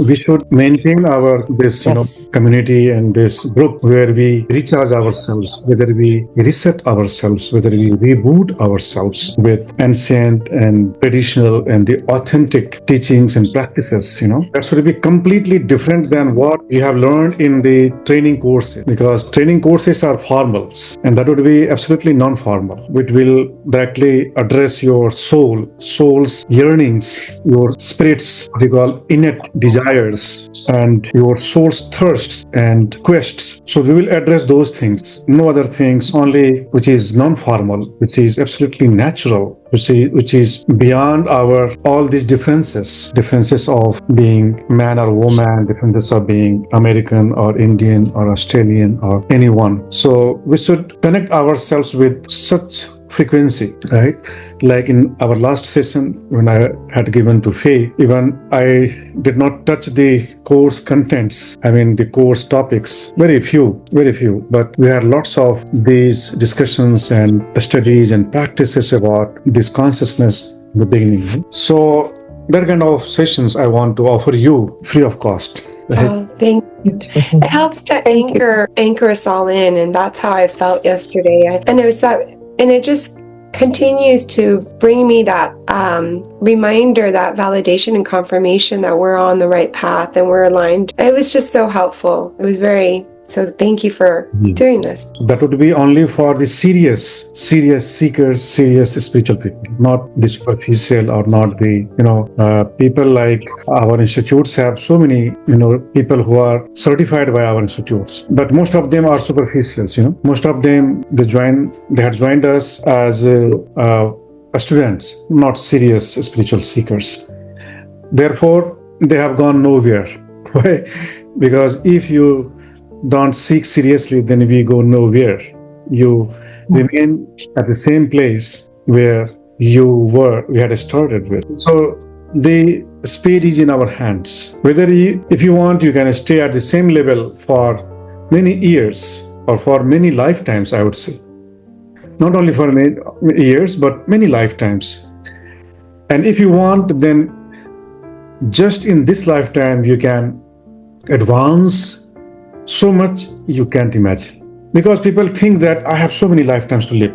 we should maintain our this Yes. community and this group where we recharge ourselves, whether we reset ourselves, whether we reboot ourselves with ancient and traditional and the authentic teachings and practices. That should be completely different than what we have learned in the training courses, because training courses are formals, and that would be absolutely non-formal, which will directly address your soul's yearnings, your spirit's what you call innate desires, and your soul's thirsts and quests. So we will address those things, no other things, only which is non-formal, which is absolutely natural, which is beyond our all these differences of being man or woman, differences of being American or Indian or Australian or anyone. So we should connect ourselves with such frequency, right? Like in our last session, when I had given to Faye, even I did not touch the course contents, the course topics, very few, but we had lots of these discussions and studies and practices about this consciousness in the beginning. So that kind of sessions I want to offer you free of cost. Oh, thank you. It helps to anchor us all in, and that's how I felt yesterday. And it just continues to bring me that reminder, that validation and confirmation that we're on the right path and we're aligned. It was just so helpful. It was so thank you for doing this. That would be only for the serious seekers, serious spiritual people, not the superficial or not the, people like our institutes have so many, people who are certified by our institutes. But most of them are superficials, Most of them, they had joined us as students, not serious spiritual seekers. Therefore, they have gone nowhere. Why? Because if you don't seek seriously, then we go nowhere. You remain at the same place where we had started with. So the speed is in our hands. If you want, you can stay at the same level for many years or for many lifetimes, I would say. Not only for many years, but many lifetimes. And if you want, then just in this lifetime, you can advance so much you can't imagine. Because people think that I have so many lifetimes to live.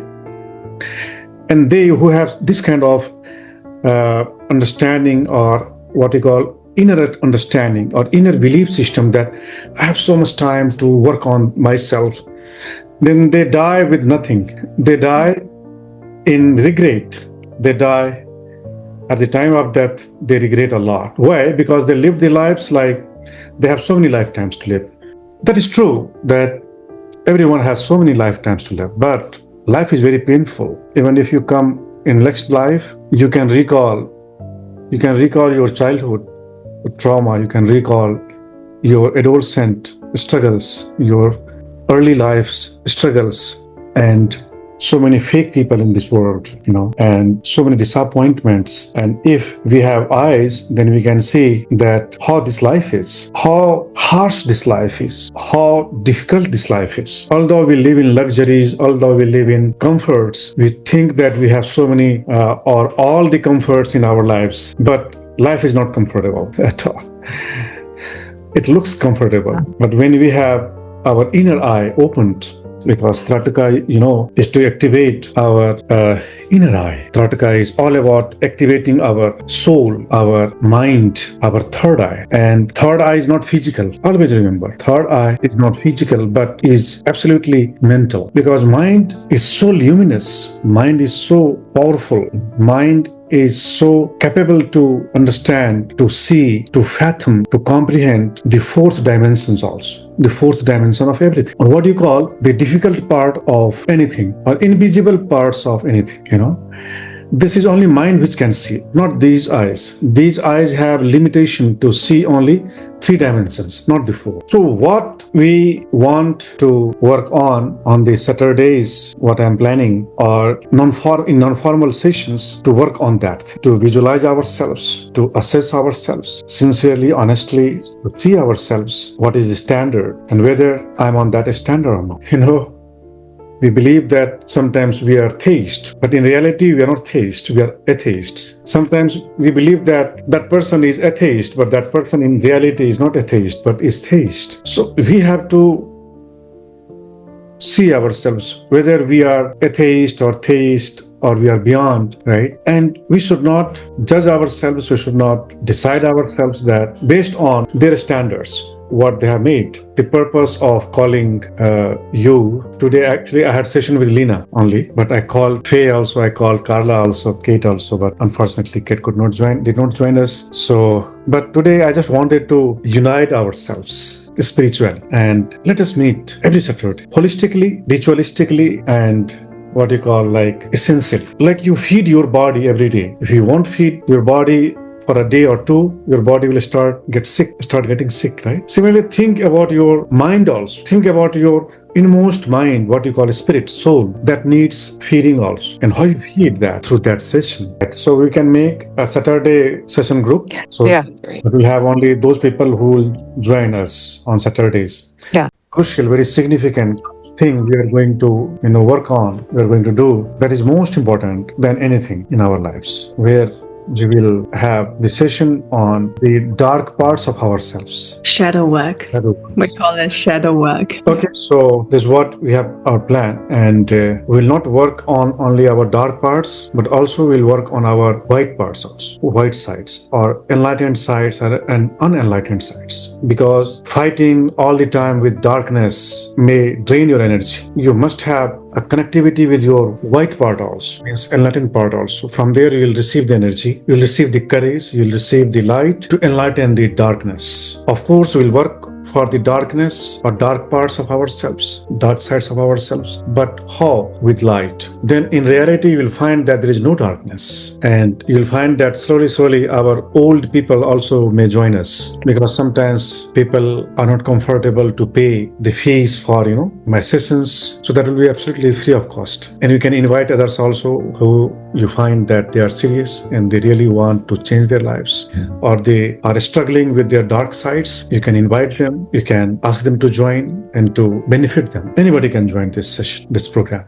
And they who have this kind of understanding, or what we call inner understanding or inner belief system, that I have so much time to work on myself, then they die with nothing. They die in regret. They die at the time of death. They regret a lot. Why? Because they live their lives like they have so many lifetimes to live. That is true that everyone has so many lifetimes to live, but life is very painful. Even if you come in next life, you can recall your childhood trauma, you can recall your adolescent struggles, your early life's struggles, and so many fake people in this world, and so many disappointments. And if we have eyes, then we can see that how this life is, how harsh this life is, how difficult this life is. Although we live in luxuries, although we live in comforts, we think that we have so many or all the comforts in our lives, but life is not comfortable at all. It looks comfortable, but when we have our inner eye opened, because Trataka, is to activate our inner eye. Trataka is all about activating our soul, our mind, our third eye. And third eye is not physical. Always remember, third eye is not physical, but is absolutely mental. Because mind is so luminous. Mind is so powerful. Mind is so capable to understand, to see, to fathom, to comprehend the fourth dimensions also, the fourth dimension of everything. Or what do you call the difficult part of anything, or invisible parts of anything, This is only mind which can see, not these eyes. These eyes have limitation to see only 3 dimensions, not the 4. So what we want to work on the Saturdays, what I'm planning, or in non-formal sessions, to work on that, to visualize ourselves, to assess ourselves, sincerely, honestly, to see ourselves, what is the standard, and whether I'm on that standard or not. We believe that sometimes we are theists, but in reality, we are not theists, we are atheists. Sometimes we believe that that person is atheist, but that person in reality is not atheist, but is theist. So we have to see ourselves whether we are atheist or theist or we are beyond, right? And we should not judge ourselves, we should not decide ourselves that based on their standards, what they have made. The purpose of calling you today, actually I had session with Lena only, but I called Faye also, I called Carla also, Kate also, but unfortunately Kate did not join us. So, but today I just wanted to unite ourselves spiritual and let us meet every Saturday holistically, ritualistically, and what you call like essential. Like you feed your body every day. If you won't feed your body for a day or two, your body will start getting sick, right? Similarly, think about your mind also. Think about your inmost mind, what you call a spirit, soul, that needs feeding also. And how you feed that through that session. So we can make a Saturday session group. So we'll have only those people who will join us on Saturdays. Yeah. Crucial, very significant thing we are going to work on, we are going to do, that is most important than anything in our lives, where we will have the session on the dark parts of ourselves. Shadow work. We call it shadow work. Okay, so this is what we have our plan, and we will not work on only our dark parts, but also we'll work on our white parts also, white sides, or enlightened sides and unenlightened sides. Because fighting all the time with darkness may drain your energy. You must have a connectivity with your white part also, means enlightened part also. From there you will receive the energy, you will receive the courage, you will receive the light to enlighten the darkness. Of course, we will work for the darkness or dark parts of ourselves, dark sides of ourselves, but how? With light. Then in reality, you will find that there is no darkness, and you will find that slowly our old people also may join us, because sometimes people are not comfortable to pay the fees for my sessions, so that will be absolutely free of cost. And you can invite others also who you find that they are serious and they really want to change their lives, or they are struggling with their dark sides. You can invite them, you can ask them to join and to benefit them. Anybody can join this session, this program.